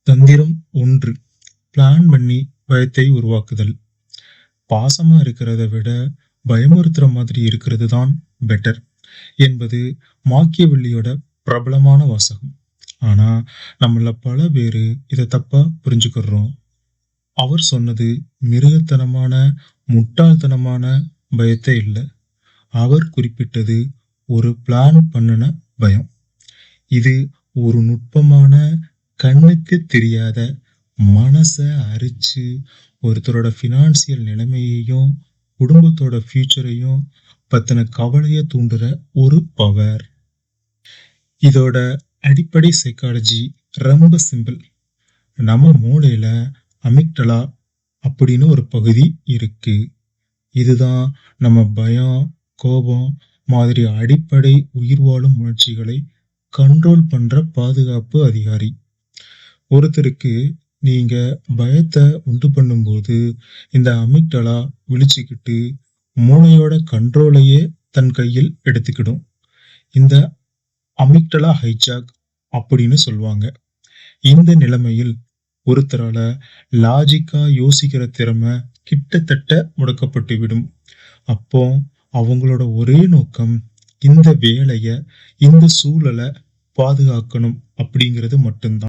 தந்திரம் 1. பிளான் பண்ணி பயத்தை உருவாக்குதல். பாசமா இருக்கிறத விட பயமுறுத்துற மாதிரி இருக்கிறது தான் பெட்டர் என்பது மாக்கியவெல்லியோட பிரபலமான வாசகம். ஆனா நம்மள பல பேரு இதை தப்பா புரிஞ்சுக்கிறோம். அவர் சொன்னது மிருகத்தனமான முட்டாள்தனமான பயத்தை இல்லை. அவர் குறிப்பிட்டது ஒரு பிளான் பண்ணின பயம். இது ஒரு நுட்பமான, கண்ணுக்கு தெரியாத, மனச அரிச்சு ஒருத்தரோட ஃபினான்சியல் நிலைமையையும் குடும்பத்தோட ஃபியூச்சரையும் பத்தின கவலைய தூண்டுற ஒரு பவர். இதோட அடிப்படை சைக்காலஜி ரொம்ப சிம்பிள். நம்ம மூளையில அமிக்டலா அப்படின்னு ஒரு பகுதி இருக்கு. இதுதான் நம்ம பயம், கோபம் மாதிரி அடிப்படை உயிர் வாழும் உணர்ச்சிகளை கண்ட்ரோல் பண்ற பாதுகாப்பு அதிகாரி. ஒருத்தருக்கு நீங்க பயத்தை உண்டு பண்ணும்போது இந்த அமிக்டலா விழிச்சுக்கிட்டு மூளையோட கண்ட்ரோலையே தன் கையில் எடுத்துக்கிடும். இந்த அமிக்டலா ஹைஜாக் அப்படின்னு சொல்லுவாங்க. இந்த நிலைமையில் ஒருத்தரால லாஜிக்கா யோசிக்கிற திறமை கிட்டத்தட்ட முடக்கப்பட்டு விடும். அப்போ அவங்களோட ஒரே நோக்கம் இந்த வேலைய, இந்த சூழலை பாதுகாக்கணும் அப்படிங்கிறது மட்டும்தான்.